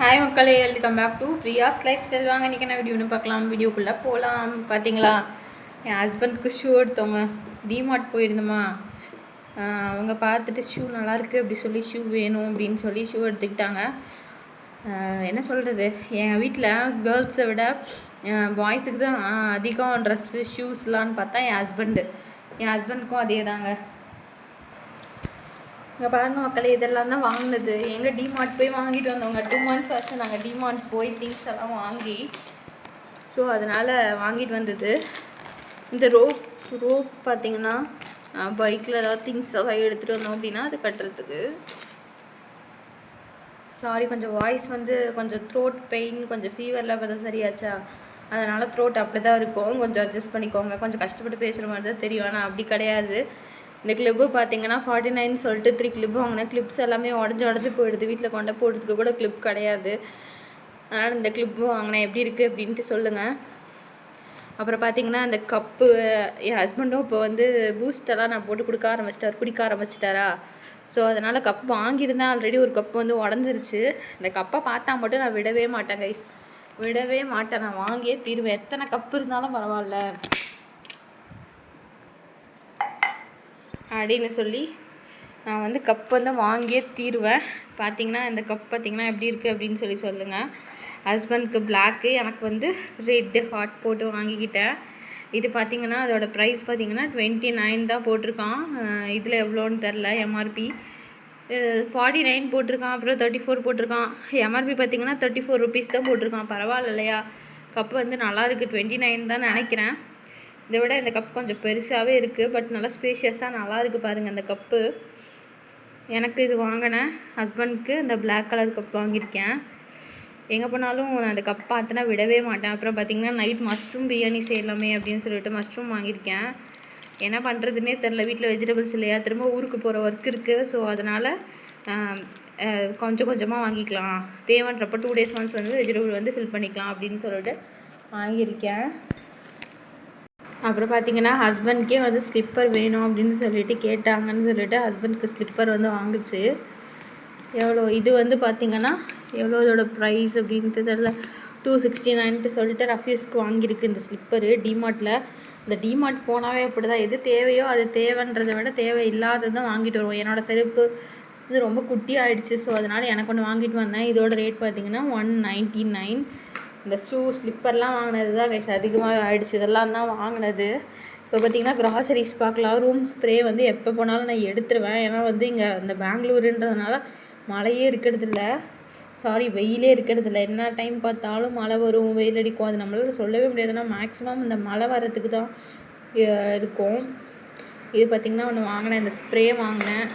Hi மக்களே, welcome back to Priya's lifestyle. வாங்க இன்றைக்கி என்ன வீடியோன்னு பார்க்கலாம். வீடியோக்குள்ளே போகலாம். பார்த்தீங்களா, என் ஹஸ்பண்ட்க்கு ஷூ எடுத்தவங்க டிமார்ட் போயிருந்தோமா, அவங்க பார்த்துட்டு ஷூ நல்லாயிருக்கு அப்படி சொல்லி ஷூ வேணும் அப்படின்னு சொல்லி ஷூ எடுத்துக்கிட்டாங்க. என்ன சொல்கிறது, எங்கள் வீட்டில் கேர்ள்ஸை விட பாய்ஸுக்கு தான் அதிகம் ட்ரெஸ்ஸு ஷூஸ்லான்னு பார்த்தா என் ஹஸ்பண்டுக்கும் அதே தாங்க. இங்கே பாருங்கள் மக்களே, இதெல்லாம் தான் வாங்கினது. எங்கே டிமார்ட் போய் வாங்கிட்டு வந்தவங்க 2 months ஆச்சு நாங்கள் டிமார்ட் போய் திங்ஸ் எல்லாம் வாங்கி. ஸோ அதனால் வாங்கிட்டு வந்தது. இந்த ரோப் பார்த்திங்கன்னா பைக்கில் ஏதாவது திங்ஸ் எதாவது எடுத்துகிட்டு வந்தோம் அப்படின்னா அது கட்டுறதுக்கு. சாரி, கொஞ்சம் வாய்ஸ் கொஞ்சம் த்ரோட் பெயின், கொஞ்சம் ஃபீவரில் பார்த்தா சரியாச்சா, அதனால் த்ரோட் அப்படி தான் இருக்கும். கொஞ்சம் அட்ஜஸ்ட் பண்ணிக்கோங்க. கொஞ்சம் கஷ்டப்பட்டு பேசுகிற மாதிரி தான் தெரியும், ஆனால் அப்படி கிடையாது. இந்த கிளிப்பு பார்த்தீங்கன்னா 49 சொல்லிட்டு 3 கிளிப்பு வாங்கினேன். கிளிப்ஸ் எல்லாமே உடஞ்சி போயிடுது. வீட்டில் கொண்டு போடுறதுக்கு கூட கிளிப் கிடையாது. அதனால் இந்த கிளிப்பு வாங்கினேன். எப்படி இருக்குது அப்படின்ட்டு சொல்லுங்கள். அப்புறம் பார்த்தீங்கன்னா அந்த கப்பு, என் ஹஸ்பண்டும் இப்போ பூஸ்டெல்லாம் நான் போட்டு குடிக்க ஆரம்பிச்சிட்டாரா. ஸோ அதனால் கப் வாங்கியிருந்தேன். ஆல்ரெடி ஒரு கப்பு உடஞ்சிருச்சு. இந்த கப்பை பார்த்தா மட்டும் நான் விடவே மாட்டேன் கைஸ், விடவே மாட்டேன். நான் வாங்கியே தீருவேன். எத்தனை கப்பு இருந்தாலும் பரவாயில்ல அப்படின்னு சொல்லி நான் கப் வாங்கியே தீருவேன். பார்த்திங்கன்னா இந்த கப் பார்த்திங்கன்னா எப்படி இருக்குது அப்படின்னு சொல்லி சொல்லுங்கள். ஹஸ்பண்ட்க்கு பிளாக்கு, எனக்கு ரெட்டு ஹாட் போட்டு வாங்கிக்கிட்டேன். இது பார்த்திங்கன்னா அதோடய ப்ரைஸ் பார்த்திங்கன்னா 29 தான் போட்டிருக்கான். இதில் எவ்வளோன்னு தெரில. எம்ஆர்பி 49 போட்டிருக்கான். அப்புறம் 34 போட்டிருக்கான். எம்ஆர்பி பார்த்திங்கன்னா 34 rupees தான் போட்டிருக்கான். பரவாயில்ல இல்லையா? கப்பு நல்லாயிருக்கு. 29 தான் நினைக்கிறேன். இதை விட இந்த கப் கொஞ்சம் பெருசாகவே இருக்குது. பட் நல்லா ஸ்பேஷியஸாக நல்லா இருக்குது பாருங்கள் அந்த கப்பு. எனக்கு இது வாங்கினேன். ஹஸ்பண்ட்க்கு இந்த பிளாக் கலர் கப் வாங்கியிருக்கேன். எங்கே போனாலும் நான் அந்த கப் பார்த்தேன்னா விடவே மாட்டேன். அப்புறம் பார்த்திங்கன்னா நைட் மஷ்ரூம் பிரியாணி செய்யலாமே அப்படின்னு சொல்லிட்டு மஷ்ரூம் வாங்கியிருக்கேன். என்ன பண்ணுறதுனே தெரில. வீட்டில் வெஜிடபிள்ஸ் இல்லையா, திரும்ப ஊருக்கு போகிற ஒர்க் இருக்குது. ஸோ அதனால் கொஞ்சம் கொஞ்சமாக வாங்கிக்கலாம், தேவைன்றப்போ 2 days once வெஜிடபிள் ஃபில் பண்ணிக்கலாம் அப்படின்னு சொல்லிட்டு வாங்கியிருக்கேன். அப்புறம் பார்த்திங்கன்னா ஹஸ்பண்ட்கே ஸ்லிப்பர் வேணும் அப்படின்னு சொல்லிட்டு கேட்டாங்கன்னு சொல்லிட்டு ஹஸ்பண்ட்க்கு ஸ்லிப்பர் வாங்குச்சு. எவ்வளோ இது பார்த்திங்கன்னா எவ்வளோ இதோட ப்ரைஸ் அப்படின்ட்டு தெரியல. 269 சொல்லிட்டு ரஃப்யூஸ்க்கு வாங்கியிருக்கு இந்த ஸ்லிப்பரு டிமார்ட்டில். இந்த டிமார்ட் போனாவே அப்படி தான், எது தேவையோ அது தேவைன்றதை விட தேவை இல்லாததான் வாங்கிட்டு வருவோம். என்னோடய செருப்பு ரொம்ப குட்டி ஆகிடுச்சு. ஸோ அதனால் எனக்கு ஒன்று வாங்கிட்டு வந்தேன். இதோட ரேட் பார்த்திங்கன்னா 199. இந்த ஸ்லிப்பர்லாம் வாங்கினது தான் கைஸ் அதிகமாக ஆகிடுச்சு. இதெல்லாம் தான் வாங்கினது. இப்போ பார்த்திங்கன்னா க்ராசரிஸ் பார்க்கலாம். ரூம் ஸ்ப்ரே எப்போ போனாலும் நான் எடுத்துருவேன். ஏன்னா இங்கே இந்த பெங்களூருன்றதுனால மழையே இருக்கிறதில்ல, வெயிலே இருக்கிறதில்ல. என்ன டைம் பார்த்தாலும் மழை வரும், வெயில் அடிக்கும். அது நம்மளால் சொல்லவே முடியாதுன்னா மேக்ஸிமம் இந்த மழை வர்றதுக்கு தான் இருக்கும். இது பார்த்திங்கன்னா ஒன்று வாங்கினேன், இந்த ஸ்ப்ரே வாங்கினேன்.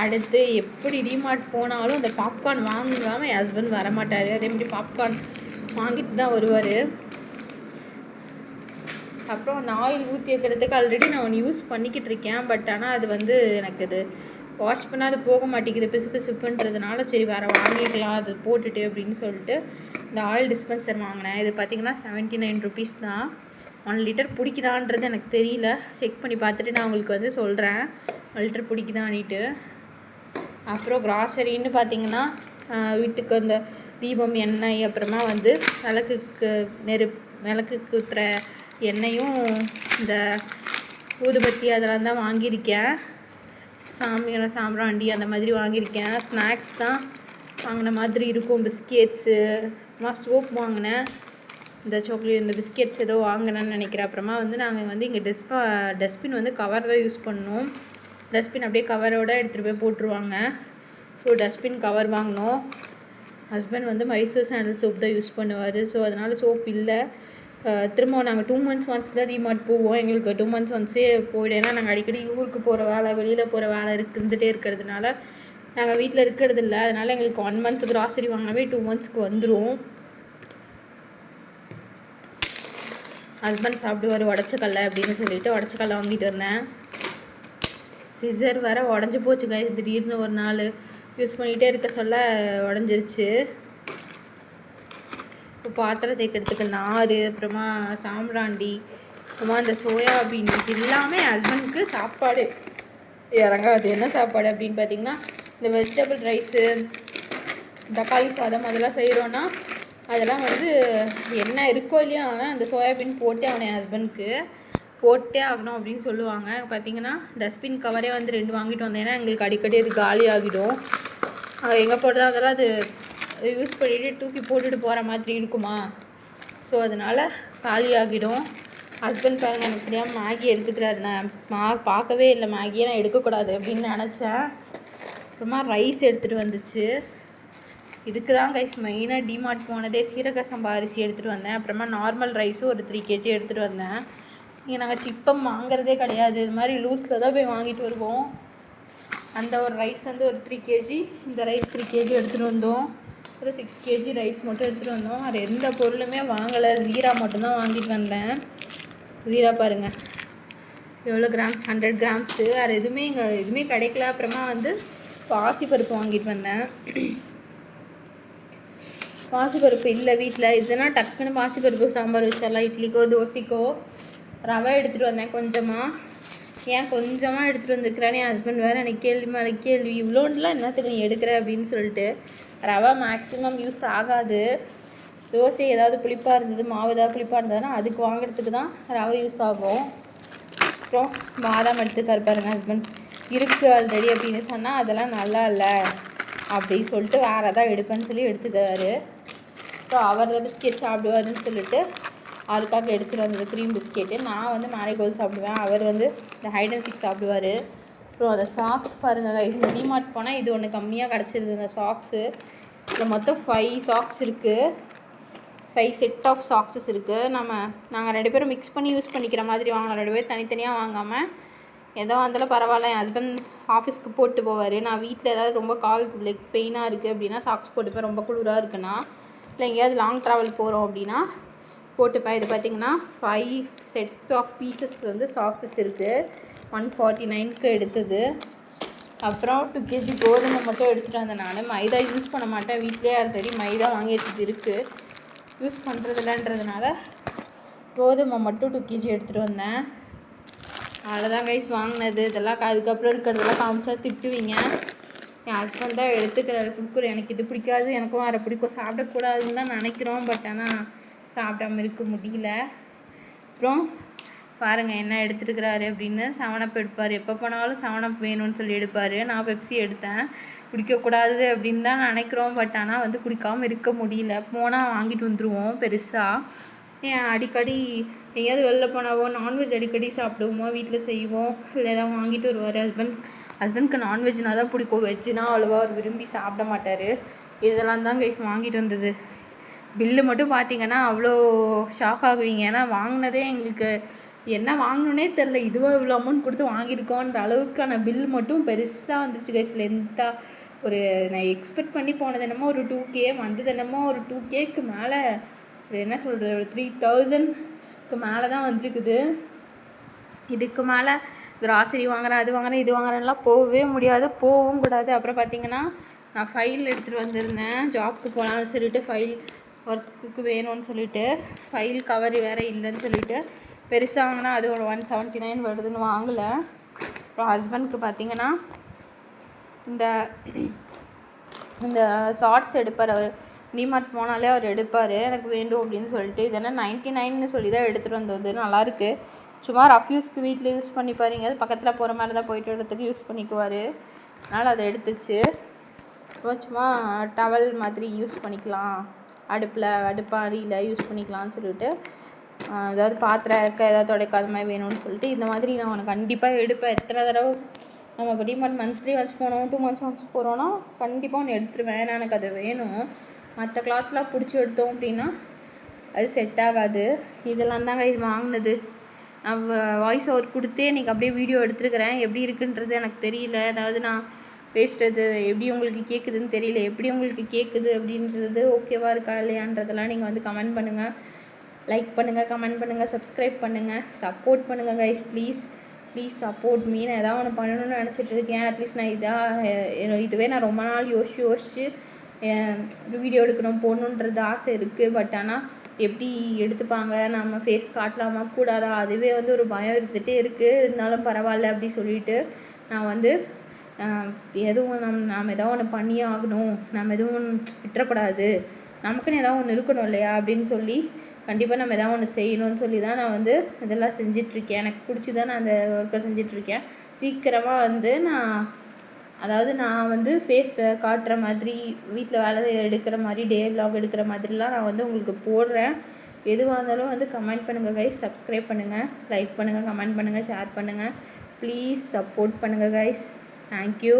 அடுத்து எப்படி டிமார்ட் போனாலும் இந்த பாப்கார்ன் வாங்காமல் என் ஹஸ்பண்ட் வரமாட்டார். அதே மாதிரி பாப்கார்ன் வாங்கிட்டு தான் வருவார். அப்புறம் அந்த ஆயில் ஊற்றி வைக்கிறதுக்கு ஆல்ரெடி நான் ஒன்று யூஸ் பண்ணிக்கிட்டு இருக்கேன். பட் ஆனால் அது எனக்கு இது வாஷ் பண்ணால் அது போக மாட்டேங்குது, பிசுப்புன்றதுனால சரி வேறு வாங்கிக்கலாம் அது போட்டுட்டு அப்படின்னு சொல்லிட்டு இந்த ஆயில் டிஸ்பென்சர் வாங்கினேன். இது பார்த்திங்கன்னா 79 rupees தான். 1 லிட்டர் பிடிக்குதான்றது எனக்கு தெரியல. செக் பண்ணி பார்த்துட்டு நான் உங்களுக்கு சொல்கிறேன் 1 லிட்டர் பிடிக்குதான்ட்டு. அப்புறம் க்ராசரின்னு பார்த்திங்கன்னா வீட்டுக்கு அந்த தீபம் எண்ணெய், அப்புறமா விளக்குக்கு ஊற்றுற எண்ணெயும் இந்த ஊதுபத்தி அதெல்லாம் தான் வாங்கியிருக்கேன். சாம்பிராண்டி அந்த மாதிரி வாங்கியிருக்கேன். ஸ்நாக்ஸ் தான் வாங்கின மாதிரி இருக்கும். பிஸ்கெட்ஸு, அப்புறமா சோப் வாங்கினேன். இந்த சாக்லேட், இந்த பிஸ்கெட்ஸ் ஏதோ வாங்கினேன்னு நினைக்கிறேன். அப்புறமா நாங்கள் இங்கே டஸ்ட்பின் கவர் தான் யூஸ் பண்ணோம். டஸ்ட்பின் அப்படியே கவரோடு எடுத்துகிட்டு போய் போட்டுருவாங்க. ஸோ டஸ்ட்பின் கவர் வாங்கினோம். ஹஸ்பண்ட் மைசூர் சாண்டல் சோப் தான் யூஸ் பண்ணுவார். ஸோ அதனால் சோப் இல்லை. திரும்ப நாங்கள் 2 months once தான் டிமார்ட் போவோம். எங்களுக்கு 2 months once போய்டும். ஏன்னா நாங்கள் அடிக்கடி ஊருக்கு போகிற வேலை, வெளியில் போகிற வேலை இருந்துகிட்டே இருக்கிறதுனால நாங்கள் வீட்டில் இருக்கிறதில்ல. அதனால் எங்களுக்கு 1 month க்ராசரி வாங்கினாவே 2 monthsக்கு வந்துடும். ஹஸ்பண்ட் சாப்பிடுவார் உடச்சக்கல்லை அப்படின்னு சொல்லிட்டு உடச்சக்கல்லை வாங்கிட்டு வந்தேன். சிசர் வேறு உடஞ்சி போச்சு கைஸ். திடீர்னு ஒரு நாள் யூஸ் பண்ணிகிட்டே இருக்க சொல்ல உடஞ்சிருச்சு. இப்போ பாத்திரம் தேய்க்கிறதுக்கு நார், அப்புறமா சாம்பிராண்டி, அப்புறமா இந்த சோயாபீன், இது எல்லாமே ஹஸ்பண்டுக்கு சாப்பாடு இறங்காது. என்ன சாப்பாடு அப்படின்னு பார்த்திங்கன்னா இந்த வெஜிடபிள் ரைஸு, தக்காளி சாதம் அதெல்லாம் செய்கிறோன்னா அதெல்லாம் வந்து என்ன இருக்கோ இல்லையோ, ஆனால் அந்த சோயாபீன் போட்டே அவனை ஹஸ்பண்ட்க்கு போட்டே ஆகணும் அப்படின்னு சொல்லுவாங்க. பார்த்திங்கன்னா டஸ்ட்பின் கவரே வந்து 2 வாங்கிட்டு வந்தேன். ஏன்னா எங்களுக்கு அடிக்கடி அது காலி ஆகிடும். எங்கே போட்டதா அதெல்லாம் அது யூஸ் பண்ணிவிட்டு தூக்கி போட்டுட்டு போகிற மாதிரி இருக்குமா, ஸோ அதனால் காலி ஆகிடும். ஹஸ்பண்ட் பாருங்க எனக்கு தெரியாமல் மேகி எடுத்துக்கிறாரு. நான் பார்க்கவே இல்லை, மேகியை நான் எடுக்கக்கூடாது அப்படின்னு நினச்சேன். அப்புறமா ரைஸ் எடுத்துகிட்டு வந்துச்சு. இதுக்கு தான் கைஸ் மெயினாக டிமார்ட் போனதே. சீரக சம்பா அரிசி எடுத்துகிட்டு வந்தேன். அப்புறமா நார்மல் ரைஸும் ஒரு 3 kg எடுத்துகிட்டு வந்தேன். இங்கே நாங்கள் சிப்பம் வாங்குறதே கிடையாது, இது மாதிரி லூஸில் தான் போய் வாங்கிட்டு வருவோம். அந்த ஒரு ரைஸ் வந்து ஒரு 3 kg, இந்த ரைஸ் 3 kg எடுத்துகிட்டு வந்தோம். ஒரு 6 kg ரைஸ் மட்டும் எடுத்துகிட்டு வந்தோம். வேறு எந்த பொருளுமே வாங்கலை, ஜீரா மட்டும்தான் வாங்கிட்டு வந்தேன். ஜீரா பாருங்கள் எவ்வளோ கிராம்ஸ், 100 கிராம்ஸு. வேறு எதுவுமே இங்கே எதுவுமே கிடைக்கல. அப்புறமா வந்து பாசிப்பருப்பு வாங்கிட்டு வந்தேன். பாசிப்பருப்பு இல்லை வீட்டில். இதெல்லாம் டக்குன்னு பாசிப்பருப்பு சாம்பார் வச்சிடலாம், இட்லிக்கோ தோசைக்கோ. ரவை எடுத்துகிட்டு வந்தேன் கொஞ்சமாக. ஏன் கொஞ்சமாக எடுத்துகிட்டு வந்துருக்கிறேன்னு என் ஹஸ்பண்ட் வேறு எனக்கு கேள்வி மேலே கேள்வி, இவ்வளோண்டுலாம் என்னத்துக்கு நீ எடுக்கிற அப்படின்னு சொல்லிட்டு. ரவை மேக்ஸிமம் யூஸ் ஆகாது. தோசை ஏதாவது புளிப்பாக இருந்தது, மாவு ஏதாவது புளிப்பாக இருந்ததுன்னா அதுக்கு வாங்குறதுக்கு தான் ரவை யூஸ் ஆகும். அப்புறம் பாதாம் எடுத்துக்காரு பாருங்கள் ஹஸ்பண்ட். இருக்குது ஆல்ரெடி அப்படின்னு சொன்னால் அதெல்லாம் நல்லா இல்லை அப்படின்னு சொல்லிட்டு வேறு எதாவது எடுப்பேன்னு சொல்லி எடுத்துக்காரு. அப்புறம் அவர் தான் பிஸ்கெட் சாப்பிடுவாருன்னு சொல்லிட்டு அவருக்காக எடுத்துகிட்டு வந்தது க்ரீம் பிஸ்கெட்டு. நான் வந்து மேரிகோல்டு சாப்பிடுவேன், அவர் வந்து இந்த ஹைட் அண்ட் சீக் சாப்பிடுவார். அப்புறம் அந்த சாக்ஸ் பாருங்கள், இந்த டிமார்ட் போனால் இது ஒன்று கம்மியாக கிடச்சிருது இந்த சாக்ஸு. இதில் மொத்தம் 5 சாக்ஸ் இருக்குது, 5 செட் ஆஃப் சாக்ஸஸ் இருக்குது. நாங்கள் 2 பேரும் மிக்ஸ் பண்ணி யூஸ் பண்ணிக்கிற மாதிரி வாங்கலாம், 2 பேர் தனித்தனியாக வாங்காமல். ஏதோ வந்தாலும் பரவாயில்ல, என் ஹஸ்பண்ட் ஆஃபீஸ்க்கு போட்டு போவார். நான் வீட்டில் ஏதாவது ரொம்ப கால் லெக் பெயினாக இருக்குது அப்படின்னா சாக்ஸ் போட்டுப்பேன், ரொம்ப குளிராக இருக்குன்னா. இல்லை எங்கேயாவது லாங் ட்ராவல் போகிறோம் அப்படின்னா போட்டுப்பேன். இது பார்த்திங்கன்னா 5 செட் ஆஃப் பீசஸ் வந்து சாக்ஸஸ் இருக்குது. 149க்கு எடுத்தது. அப்புறம் 2 kg கோதுமை மட்டும் எடுத்துகிட்டு வந்தேன். நான் மைதா யூஸ் பண்ண மாட்டேன், வீட்டிலே ஆல்ரெடி மைதா வாங்கி வச்சது இருக்குது, யூஸ் பண்ணுறதில்லன்றதுனால கோதுமை மட்டும் 2 kg எடுத்துகிட்டு வந்தேன். அவ்வளோதான் கைஸ் வாங்கினது. இதெல்லாம் அதுக்கப்புறம் இருக்கிறதெல்லாம் காமிச்சா திட்டுவீங்க. என் ஹஸ்பண்ட் தான் எடுத்துக்கிறாரு, கொடுக்குறேன். எனக்கு இது பிடிக்காது, எனக்கும் வேறு பிடிக்கும், சாப்பிடக்கூடாதுன்னு தான் நினைக்கிறோம். பட் ஆனால் சாப்பிடாம இருக்க முடியல. அப்புறம் பாருங்கள் என்ன எடுத்துருக்கிறாரு அப்படின்னு. 7up எடுப்பார், எப்போ போனாலும் 7up வேணும்னு சொல்லி எடுப்பார். நான் பெப்சி எடுத்தேன், குடிக்கக்கூடாது அப்படின்னு தான் நினைக்கிறோம். பட் ஆனால் வந்து குடிக்காமல் இருக்க முடியல. போனால் வாங்கிட்டு வந்துடுவோம் பெருசாக. ஏன் அடிக்கடி எங்கேயாவது வெளில போனாவோ நான்வெஜ் அடிக்கடி சாப்பிடுவோமோ, வீட்டில் செய்வோம், இல்லை ஏதாவது வாங்கிட்டு வருவார். ஹஸ்பண்ட்க்கு நான்வெஜ்னா தான் பிடிக்கும், வெஜ்ஜுனா அவ்வளோவா அவர் விரும்பி சாப்பிட மாட்டார். இதெல்லாம் தான் கைஸ் வாங்கிட்டு வந்தது. பில்லு மட்டும் பார்த்திங்கன்னா அவ்வளோ ஷாக் ஆகுவீங்க. ஏன்னா வாங்கினதே எங்களுக்கு என்ன வாங்கணுன்னே தெரில, இதுவோ இவ்வளோ அமௌண்ட் கொடுத்து வாங்கியிருக்கோன்ற அளவுக்கான பில் மட்டும் பெருசாக வந்துச்சு கைஸ். லென்த்தாக ஒரு நான் எக்ஸ்பெக்ட் பண்ணி போனது என்னமோ ஒரு 2K, வந்தது என்னமோ ஒரு 2Kக்கு மேலே, என்ன சொல்கிறது, ஒரு 3000க்கு மேலே தான் வந்துருக்குது. இதுக்கு மேலே கிராசரி வாங்குகிறேன், அது வாங்குகிறேன், இது வாங்குறேன்லாம் போகவே முடியாது, போகவும் கூடாது. அப்புறம் பார்த்திங்கன்னா நான் ஃபைல் எடுத்துகிட்டு வந்திருந்தேன், ஜாப்க்கு போகலான்னு சொல்லிட்டு, ஃபைல் ஒர்க்குக்கு வேணும்னு சொல்லிட்டு. ஃபைல் கவர் வேறு இல்லைன்னு சொல்லிட்டு பெருசாக வாங்கினா அது ஒரு 179 வருதுன்னு வாங்கலை. அப்புறம் ஹஸ்பண்ட்க்கு பார்த்திங்கன்னா இந்த ஷார்ட்ஸ் எடுப்பார் அவர். டிமார்ட் போனாலே அவர் எடுப்பார், எனக்கு வேண்டும் அப்படின்னு சொல்லிட்டு. இதெல்லாம் 99ன்னு சொல்லி தான் எடுத்துகிட்டு வந்தது. நல்லாயிருக்கு, சும்மா ரஃப் யூஸ்க்கு வீட்டில் யூஸ் பண்ணி பாருங்க, பக்கத்தில் போகிற மாதிரி தான் போயிட்டு வரதுக்கு யூஸ் பண்ணிக்குவார். அதனால் அதை எடுத்துச்சு. அப்புறம் சும்மா டவல் மாதிரி யூஸ் பண்ணிக்கலாம், அடுப்பாடியில் யூஸ் பண்ணிக்கலாம்னு சொல்லிட்டு. ஏதாவது பாத்திரம் இருக்க ஏதாவது துடைக்காத மாதிரி வேணும்னு சொல்லிட்டு இந்த மாதிரி நான் உனக்கு கண்டிப்பாக எடுப்பேன். எத்தனை தடவை நம்ம இப்போ டிமார்ட் மந்த்லி ஒன்ஸ் போனோம், 2 months ஒன்ஸ் போகிறோன்னா கண்டிப்பாக ஒன்று எடுத்துருவேன். ஏன்னா எனக்கு அது வேணும். மற்ற கிளாத்லாம் பிடிச்சி எடுத்தோம் அப்படின்னா அது செட் ஆகாது. இதெல்லாம் தாங்க இது வாங்கினது. நான் வாய்ஸ் ஓவர் கொடுத்தே இன்றைக்கி அப்படியே வீடியோ எடுத்துருக்கிறேன். எப்படி இருக்குன்றது எனக்கு தெரியல. அதாவது நான் பேசுகிறது எப்படி உங்களுக்கு கேட்குதுன்னு தெரியல. எப்படி உங்களுக்கு கேட்குது அப்படின்றது ஓகேவா இருக்கா இல்லையான்றதெல்லாம் நீங்கள் வந்து கமெண்ட் பண்ணுங்கள், லைக் பண்ணுங்கள், கமெண்ட் பண்ணுங்கள், சப்ஸ்கிரைப் பண்ணுங்கள், சப்போர்ட் பண்ணுங்கள் கைஸ். Please support me. நான் எதாவது ஒன்று பண்ணணும்னு நினச்சிட்டு இருக்கேன். அட்லீஸ்ட் நான் இதுவே நான் ரொம்ப நாள் யோசிச்சு வீடியோ எடுக்கணும் போடணுன்றது ஆசை இருக்குது. பட் ஆனால் எப்படி எடுத்துப்பாங்க, நம்ம ஃபேஸ் காட்டலாமா கூடாதா, அதுவே வந்து ஒரு பயம் இருந்துகிட்டே இருக்குது. இருந்தாலும் பரவாயில்ல அப்படி சொல்லிட்டு நான் வந்து எதுவும் நாம் எதாவது ஒன்று பண்ணியே ஆகணும், நம்ம எதுவும் விட்டுறக்கூடாது, நமக்குன்னு எதாவது ஒன்று இருக்கணும் இல்லையா அப்படின்னு சொல்லி கண்டிப்பாக நம்ம எதாவது ஒன்று செய்யணும்னு சொல்லி தான் நான் வந்து இதெல்லாம் செஞ்சிட்ருக்கேன். எனக்கு பிடிச்சி தான் நான் அந்த ஒர்க்கை செஞ்சிட்ருக்கேன். சீக்கிரமாக வந்து நான் வந்து ஃபேஸை காட்டுற மாதிரி, வீட்டில் வேலை எடுக்கிற மாதிரி, டே விலாக் எடுக்கிற மாதிரிலாம் நான் வந்து உங்களுக்கு போடுறேன். எதுவாக இருந்தாலும் வந்து கமெண்ட் பண்ணுங்கள் கைஸ், சப்ஸ்கிரைப் பண்ணுங்கள், லைக் பண்ணுங்கள், கமெண்ட் பண்ணுங்கள், ஷேர் பண்ணுங்கள். ப்ளீஸ் சப்போர்ட் பண்ணுங்கள் கைஸ். தேங்க்யூ.